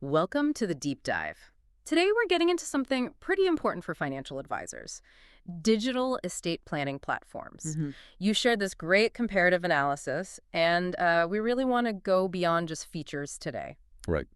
Welcome to the deep dive. Today we're getting into something pretty important for financial advisors: digital estate planning platforms. hmm You shared this great comparative analysis, and we really want to go beyond just features today. Right.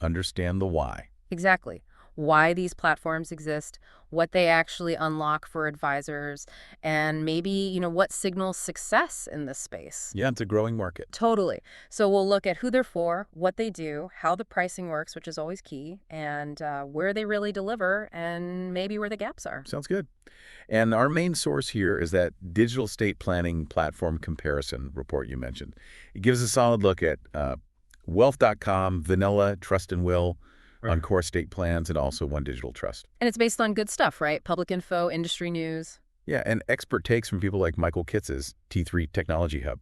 Understand the why. Exactly. Why these platforms exist, what they actually unlock for advisors, and maybe, what signals success in this space. Yeah, it's a growing market. Totally. So we'll look at who they're for, what they do, how the pricing works, which is always key, and where they really deliver, and maybe where the gaps are. Sounds good. And our main source here is that digital estate planning platform comparison report you mentioned. It gives a solid look at wealth.com, Vanilla, Trust and Will on core estate plans, and also One Digital Trust. And it's based on good stuff, right? Public info, industry news. Yeah, and expert takes from people like Michael Kitz's T3 Technology Hub.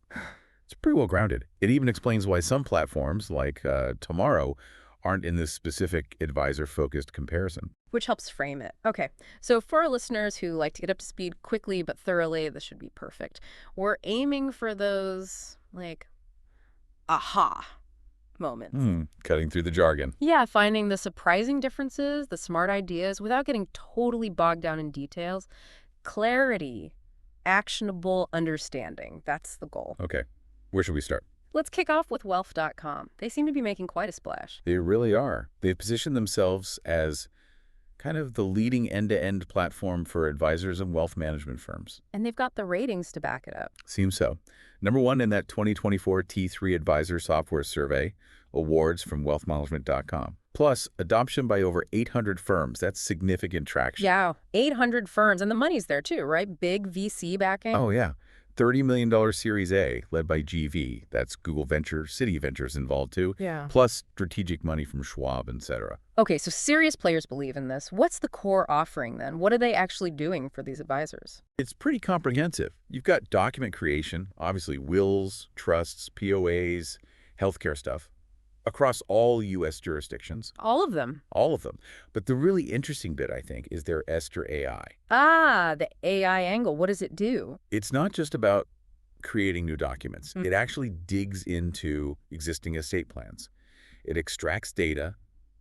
It's pretty well grounded. It even explains why some platforms, like Tomorrow, aren't in this specific advisor-focused comparison. Which helps frame it. Okay, so for our listeners who like to get up to speed quickly but thoroughly, this should be perfect. We're aiming for those, aha moments. Cutting through the jargon. Yeah, finding the surprising differences, the smart ideas, without getting totally bogged down in details. Clarity, actionable understanding. That's the goal. Okay, where should we start? Let's kick off with wealth.com. They seem to be making quite a splash. They really are. They've positioned themselves as kind of the leading end-to-end platform for advisors and wealth management firms. And they've got the ratings to back it up. Seems so. #1 in that 2024 T3 Advisor Software Survey, awards from wealthmanagement.com. Plus, adoption by over 800 firms. That's significant traction. Yeah, 800 firms, and the money's there too, right? Big VC backing. Oh, yeah. $30 million Series A, led by GV. That's Google Ventures, Citi Ventures involved too. Yeah. Plus strategic money from Schwab, etc. Okay, so serious players believe in this. What's the core offering then? What are they actually doing for these advisors? It's pretty comprehensive. You've got document creation, obviously wills, trusts, POAs, healthcare stuff, across all U.S. jurisdictions. All of them. All of them. But the really interesting bit, I think, is their Esther AI. Ah, the AI angle. What does it do? It's not just about creating new documents. Mm. It actually digs into existing estate plans. It extracts data,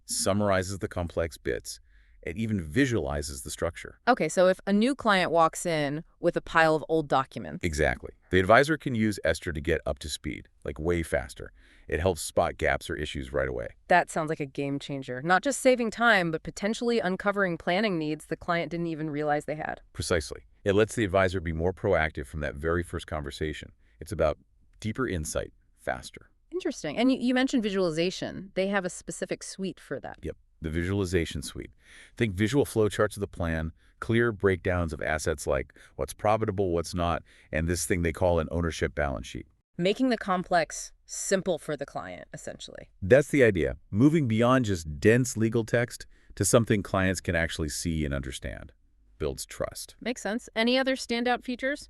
summarizes the complex bits, and even visualizes the structure. Okay, so if a new client walks in with a pile of old documents. Exactly. The advisor can use Esther to get up to speed, like way faster. It helps spot gaps or issues right away. That sounds like a game changer. Not just saving time, but potentially uncovering planning needs the client didn't even realize they had. Precisely. It lets the advisor be more proactive from that very first conversation. It's about deeper insight, faster. Interesting. And you mentioned visualization. They have a specific suite for that. Yep, the visualization suite. Think visual flowcharts of the plan, clear breakdowns of assets like what's profitable, what's not, and this thing they call an ownership balance sheet. Making the complex simple for the client, essentially. That's the idea, moving beyond just dense legal text to something clients can actually see and understand. Builds trust. Makes sense. Any other standout features?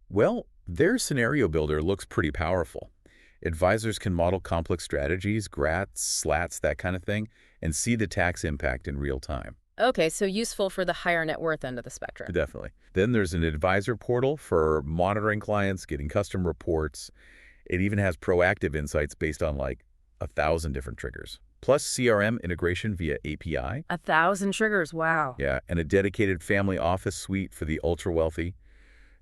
Well, their scenario builder looks pretty powerful. Advisors can model complex strategies, grats, slats, that kind of thing, and see the tax impact in real time. Okay, so useful for the higher net worth end of the spectrum. Definitely. Then there's an advisor portal for monitoring clients, getting custom reports. It even has proactive insights based on like 1,000 different triggers. Plus CRM integration via API. 1,000 triggers, wow. Yeah, and a dedicated family office suite for the ultra-wealthy.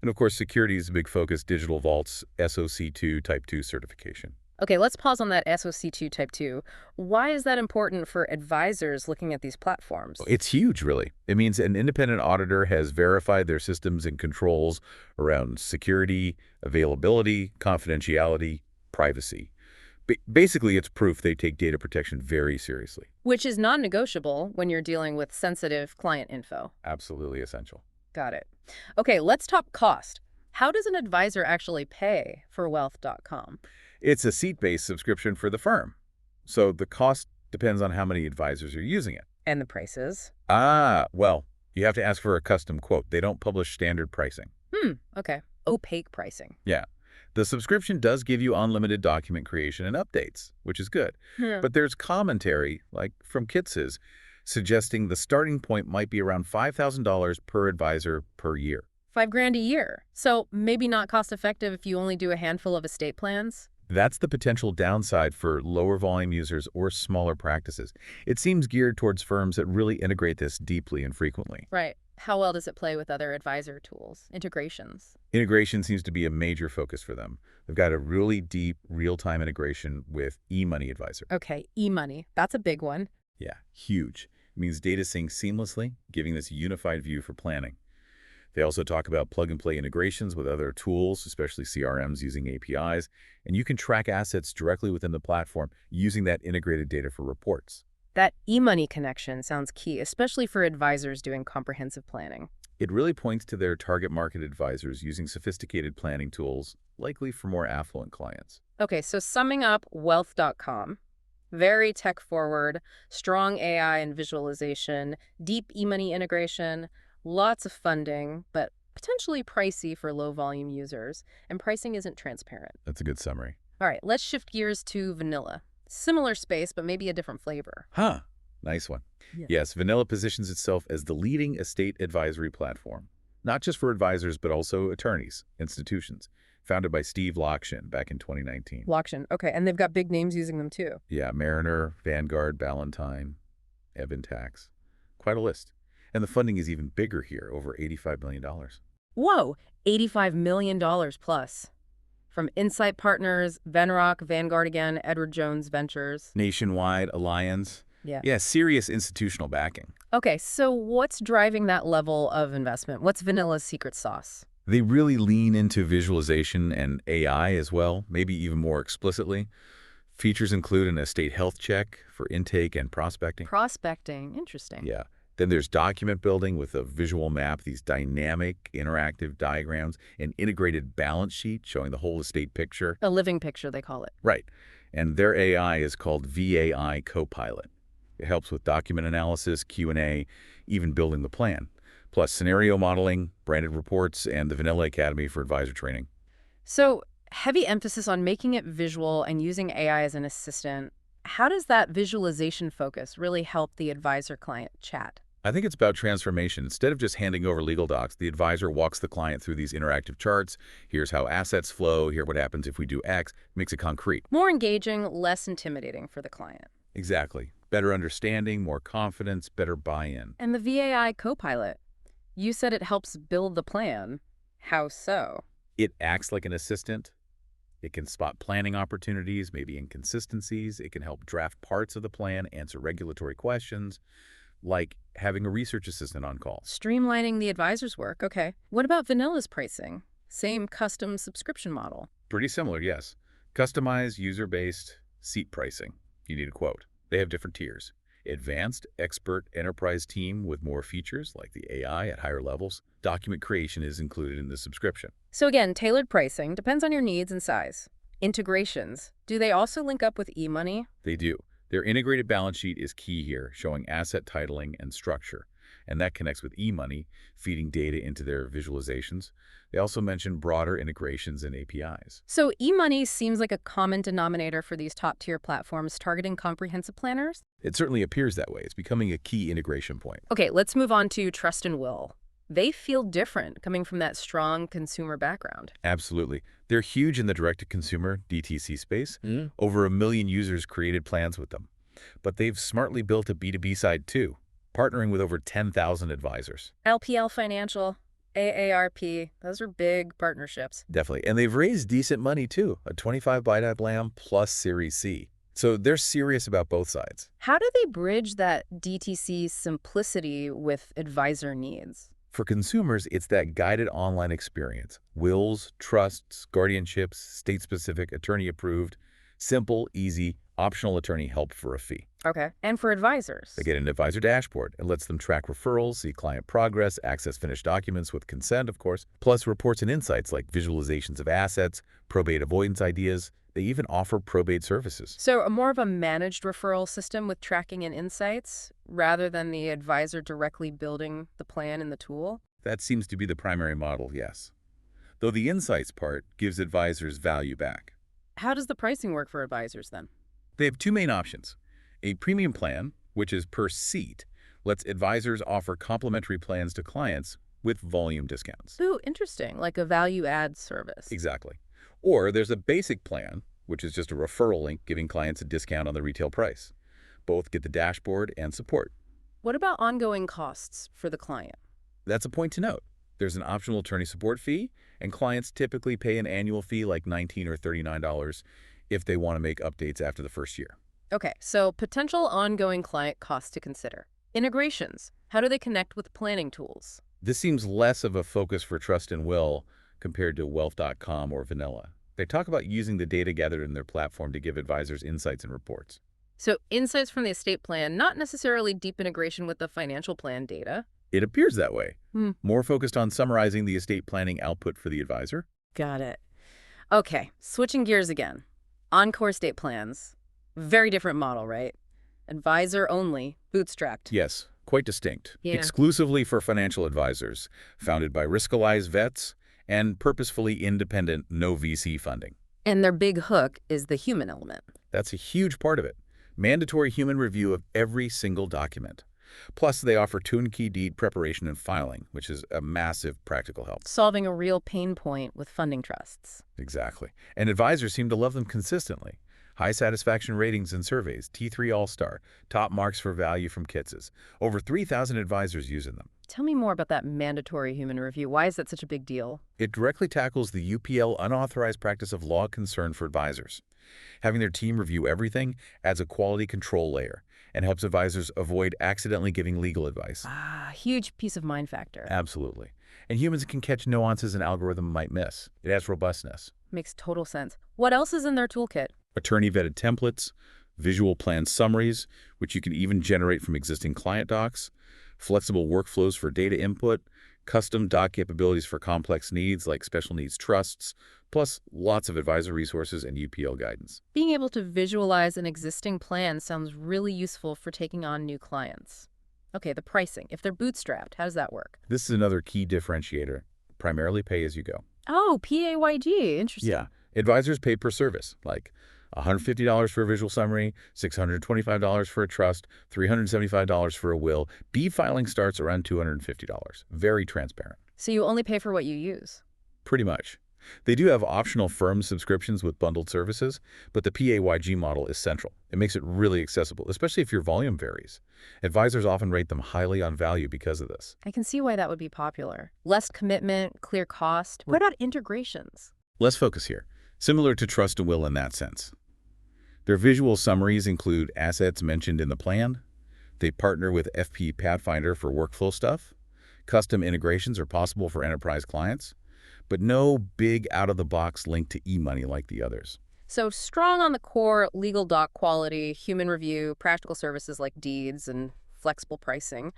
And of course, security is a big focus, digital vaults, SOC2 Type 2 certification. Okay, let's pause on that SOC2 Type 2. Why is that important for advisors looking at these platforms? It's huge, really. It means an independent auditor has verified their systems and controls around security, availability, confidentiality, privacy. Basically, it's proof they take data protection very seriously. Which is non-negotiable when you're dealing with sensitive client info. Absolutely essential. Got it. Okay, let's talk cost. How does an advisor actually pay for wealth.com? It's a seat-based subscription for the firm. So the cost depends on how many advisors are using it. And the prices? Well, you have to ask for a custom quote. They don't publish standard pricing. Okay. Opaque pricing. Yeah. The subscription does give you unlimited document creation and updates, which is good. But there's commentary, like from Kitz's, suggesting the starting point might be around $5,000 per advisor per year. $5,000 a year. So maybe not cost effective if you only do a handful of estate plans? That's the potential downside for lower volume users or smaller practices. It seems geared towards firms that really integrate this deeply and frequently. Right. How well does it play with other advisor tools, integrations? Integration seems to be a major focus for them. They've got a really deep, real-time integration with eMoney Advisor. Okay, e-money. That's a big one. Yeah, huge. It means data syncs seamlessly, giving this unified view for planning. They also talk about plug-and-play integrations with other tools, especially CRMs using APIs, and you can track assets directly within the platform using that integrated data for reports. That e-money connection sounds key, especially for advisors doing comprehensive planning. It really points to their target market advisors using sophisticated planning tools, likely for more affluent clients. Okay, so summing up, wealth.com. Very tech forward, strong AI and visualization, deep e-money integration, lots of funding, but potentially pricey for low volume users, and pricing isn't transparent. That's a good summary. All right, let's shift gears to vanilla. Similar space, but maybe a different flavor. Huh. Nice one. Yeah. Yes, Vanilla positions itself as the leading estate advisory platform, not just for advisors, but also attorneys, institutions, founded by Steve Lockshin back in 2019. Blockchain. Okay, and they've got big names using them too. Yeah, Mariner, Vanguard, Ballantine, Evan Tax. Quite a list. And the funding is even bigger here, over $85 million. Whoa, $85 million plus. From Insight Partners, Venrock, Vanguard again, Edward Jones Ventures. Nationwide, Alliance. Yeah. Yeah, serious institutional backing. Okay, so what's driving that level of investment? What's Vanilla's secret sauce? They really lean into visualization and AI as well, maybe even more explicitly. Features include an estate health check for intake and prospecting. Prospecting. Interesting. Yeah. Then there's document building with a visual map, these dynamic, interactive diagrams, an integrated balance sheet showing the whole estate picture. A living picture, they call it. Right. And their AI is called VAI Copilot. It helps with document analysis, Q&A, even building the plan. Plus scenario modeling, branded reports, and the Vanilla Academy for advisor training. So, heavy emphasis on making it visual and using AI as an assistant. How does that visualization focus really help the advisor-client chat? I think it's about transformation. Instead of just handing over legal docs, the advisor walks the client through these interactive charts. Here's how assets flow. Here what happens if we do X. Makes it concrete. More engaging, less intimidating for the client. Exactly. Better understanding, more confidence, better buy-in. And the VAI Copilot. You said it helps build the plan. How so? It acts like an assistant. It can spot planning opportunities, maybe inconsistencies. It can help draft parts of the plan, answer regulatory questions, like having a research assistant on call. Streamlining the advisor's work. Okay. What about Vanilla's pricing? Same custom subscription model. Pretty similar, yes. Customized, user-based, seat pricing. You need a quote. They have different tiers. Advanced, expert, enterprise team with more features, like the AI at higher levels. Document creation is included in the subscription. So again, tailored pricing depends on your needs and size. Integrations. Do they also link up with eMoney? They do. Their integrated balance sheet is key here, showing asset titling and structure. And that connects with eMoney, feeding data into their visualizations. They also mention broader integrations and APIs. So eMoney seems like a common denominator for these top-tier platforms targeting comprehensive planners? It certainly appears that way. It's becoming a key integration point. Okay, let's move on to Trust and Will. They feel different coming from that strong consumer background. Absolutely. They're huge in the direct-to-consumer DTC space. Over 1 million users created plans with them. But they've smartly built a B2B side too, partnering with over 10,000 advisors. LPL Financial, AARP, those are big partnerships. Definitely. And they've raised decent money too, a 25 BiDAP Lamb plus Series C. So they're serious about both sides. How do they bridge that DTC simplicity with advisor needs? For consumers, it's that guided online experience. Wills, trusts, guardianships, state-specific, attorney-approved, simple, easy, optional attorney help for a fee. Okay. And for advisors? They get an advisor dashboard. It lets them track referrals, see client progress, access finished documents with consent, of course, plus reports and insights like visualizations of assets, probate avoidance ideas. They even offer probate services. So more of a managed referral system with tracking and insights rather than the advisor directly building the plan in the tool? That seems to be the primary model, yes. Though the insights part gives advisors value back. How does the pricing work for advisors then? They have two main options. A premium plan, which is per seat, lets advisors offer complimentary plans to clients with volume discounts. Ooh, interesting, like a value-add service. Exactly. Or there's a basic plan, which is just a referral link giving clients a discount on the retail price. Both get the dashboard and support. What about ongoing costs for the client? That's a point to note. There's an optional attorney support fee, and clients typically pay an annual fee like $19 or $39 if they want to make updates after the first year. Okay, so potential ongoing client costs to consider. Integrations. How do they connect with planning tools? This seems less of a focus for Trust and Will compared to Wealth.com or Vanilla. They talk about using the data gathered in their platform to give advisors insights and reports. So insights from the estate plan, not necessarily deep integration with the financial plan data. It appears that way. Hmm. More focused on summarizing the estate planning output for the advisor. Got it. Okay, switching gears again. Encore estate plans. Very different model, right? Advisor only, bootstrapped. Yes, quite distinct. Yeah. Exclusively for financial advisors, founded by risk-aligned vets, and purposefully independent, no VC funding. And their big hook is the human element. That's a huge part of it. Mandatory human review of every single document. Plus, they offer turnkey deed preparation and filing, which is a massive practical help. Solving a real pain point with funding trusts. Exactly. And advisors seem to love them consistently. High satisfaction ratings in surveys, T3 All-Star, top marks for value from Kitses. Over 3,000 advisors using them. Tell me more about that mandatory human review. Why is that such a big deal? It directly tackles the UPL unauthorized practice of law concern for advisors. Having their team review everything adds a quality control layer and helps advisors avoid accidentally giving legal advice. Huge peace of mind factor. Absolutely. And humans can catch nuances an algorithm might miss. It adds robustness. Makes total sense. What else is in their toolkit? Attorney-vetted templates, visual plan summaries, which you can even generate from existing client docs, flexible workflows for data input, custom doc capabilities for complex needs like special needs trusts, plus lots of advisor resources and UPL guidance. Being able to visualize an existing plan sounds really useful for taking on new clients. Okay, the pricing. If they're bootstrapped, how does that work? This is another key differentiator, primarily pay as you go. Oh, PAYG. Interesting. Yeah, advisors pay per service, like $150 for a visual summary, $625 for a trust, $375 for a will. Deed filing starts around $250. Very transparent. So you only pay for what you use? Pretty much. They do have optional firm subscriptions with bundled services, but the PAYG model is central. It makes it really accessible, especially if your volume varies. Advisors often rate them highly on value because of this. I can see why that would be popular. Less commitment, clear cost. What about integrations? Let's focus here. Similar to Trust and Will in that sense. Their visual summaries include assets mentioned in the plan. They partner with FP Pathfinder for workflow stuff. Custom integrations are possible for enterprise clients, but no big out-of-the-box link to e-money like the others. So strong on the core legal doc quality, human review, practical services like deeds and flexible pricing,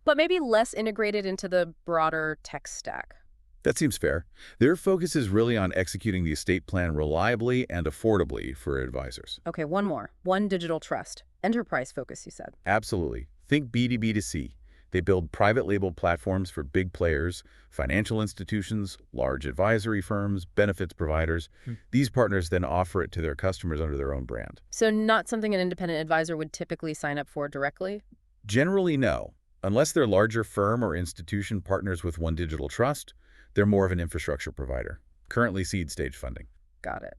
but maybe less integrated into the broader tech stack. That seems fair. Their focus is really on executing the estate plan reliably and affordably for advisors. Okay, one more. One digital trust. Enterprise focus, you said. Absolutely. Think B2B2C. They build private label platforms for big players, financial institutions, large advisory firms, benefits providers. These partners then offer it to their customers under their own brand. So not something an independent advisor would typically sign up for directly? Generally, no. Unless their larger firm or institution partners with one digital trust, they're more of an infrastructure provider, currently seed stage funding. Got it.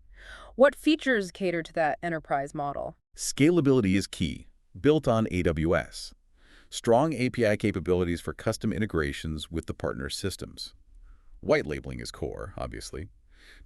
What features cater to that enterprise model? Scalability is key, built on AWS. Strong API capabilities for custom integrations with the partner systems. White labeling is core, obviously.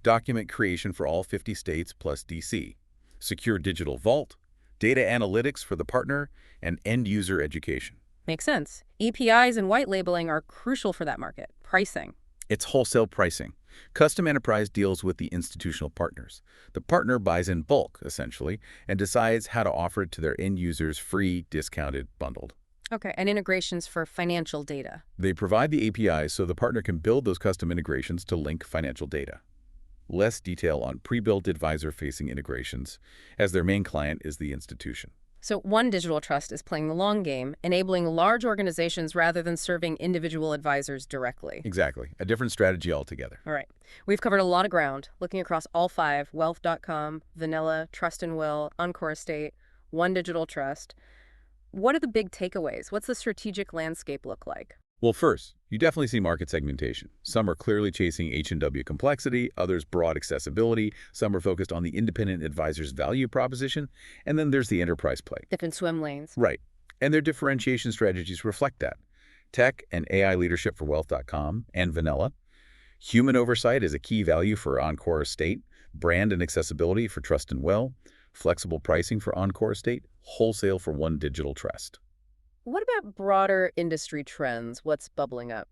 Document creation for all 50 states plus DC. Secure digital vault, data analytics for the partner, and end-user education. Makes sense. APIs and white labeling are crucial for that market. Pricing. It's wholesale pricing. Custom enterprise deals with the institutional partners. The partner buys in bulk, essentially, and decides how to offer it to their end users free, discounted, bundled. Okay, and integrations for financial data. They provide the APIs so the partner can build those custom integrations to link financial data. Less detail on pre-built advisor-facing integrations, as their main client is the institution. So one digital trust is playing the long game, enabling large organizations rather than serving individual advisors directly. Exactly. A different strategy altogether. All right. We've covered a lot of ground, looking across all five: Wealth.com, Vanilla, Trust and Will, Encore Estate, One Digital Trust. What are the big takeaways? What's the strategic landscape look like? Well, first, you definitely see market segmentation. Some are clearly chasing H&W complexity, others broad accessibility, some are focused on the independent advisor's value proposition, and then there's the enterprise play. Different swim lanes. Right. And their differentiation strategies reflect that. Tech and AI leadership for Wealth.com and Vanilla. Human oversight is a key value for Encore Estate. Brand and accessibility for Trust and Well. Flexible pricing for Encore Estate. Wholesale for One Digital Trust. What about broader industry trends? What's bubbling up?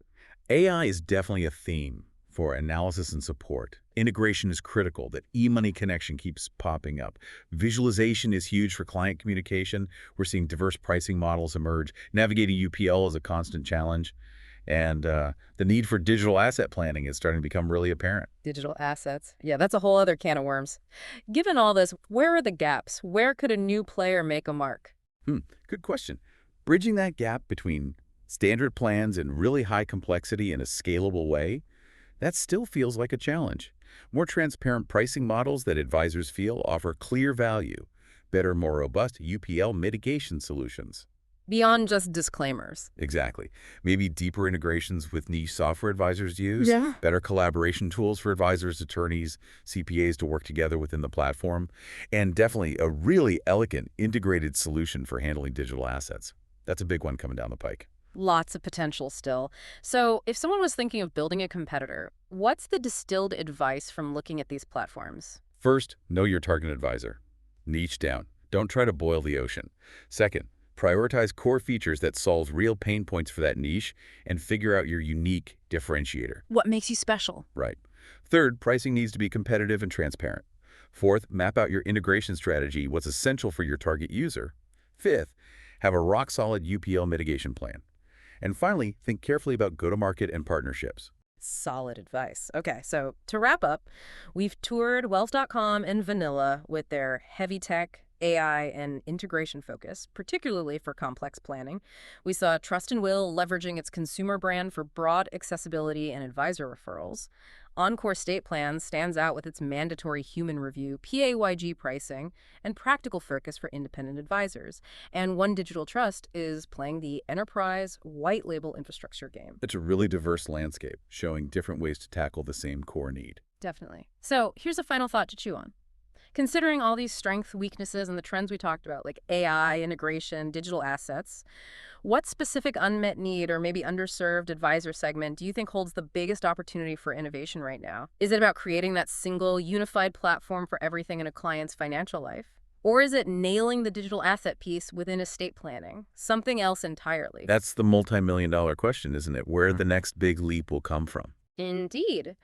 AI is definitely a theme for analysis and support. Integration is critical. That e-money connection keeps popping up. Visualization is huge for client communication. We're seeing diverse pricing models emerge. Navigating UPL is a constant challenge. And the need for digital asset planning is starting to become really apparent. Digital assets. Yeah, that's a whole other can of worms. Given all this, where are the gaps? Where could a new player make a mark? Hmm, good question. Bridging that gap between standard plans and really high complexity in a scalable way, that still feels like a challenge. More transparent pricing models that advisors feel offer clear value, better, more robust UPL mitigation solutions. Beyond just disclaimers. Exactly. Maybe deeper integrations with niche software advisors use, Yeah. better collaboration tools for advisors, attorneys, CPAs to work together within the platform, and definitely a really elegant integrated solution for handling digital assets. That's a big one coming down the pike. Lots of potential still. So, if someone was thinking of building a competitor, what's the distilled advice from looking at these platforms? First, know your target advisor. Niche down. Don't try to boil the ocean. Second, prioritize core features that solve real pain points for that niche and figure out your unique differentiator. What makes you special? Right. Third, pricing needs to be competitive and transparent. Fourth, map out your integration strategy, what's essential for your target user. Fifth, have a rock-solid UPL mitigation plan. And finally, think carefully about go-to-market and partnerships. Solid advice. Okay, so to wrap up, we've toured Wealth.com and Vanilla with their heavy tech, AI, and integration focus, particularly for complex planning. We saw Trust and Will leveraging its consumer brand for broad accessibility and advisor referrals. Encore State Plans stands out with its mandatory human review, PAYG pricing, and practical focus for independent advisors. And One Digital Trust is playing the enterprise white label infrastructure game. It's a really diverse landscape, showing different ways to tackle the same core need. Definitely. So here's a final thought to chew on. Considering all these strengths, weaknesses, and the trends we talked about, like AI, integration, digital assets, what specific unmet need or maybe underserved advisor segment do you think holds the biggest opportunity for innovation right now? Is it about creating that single, unified platform for everything in a client's financial life? Or is it nailing the digital asset piece within estate planning? Something else entirely? That's the multi-million-dollar question, isn't it? Where the next big leap will come from. Indeed.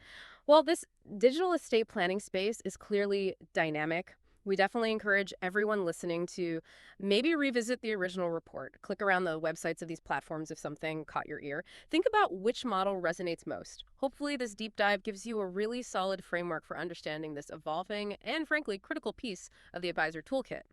Well, this digital estate planning space is clearly dynamic. We definitely encourage everyone listening to maybe revisit the original report. Click around the websites of these platforms if something caught your ear. Think about which model resonates most. Hopefully, this deep dive gives you a really solid framework for understanding this evolving and, frankly, critical piece of the advisor toolkit.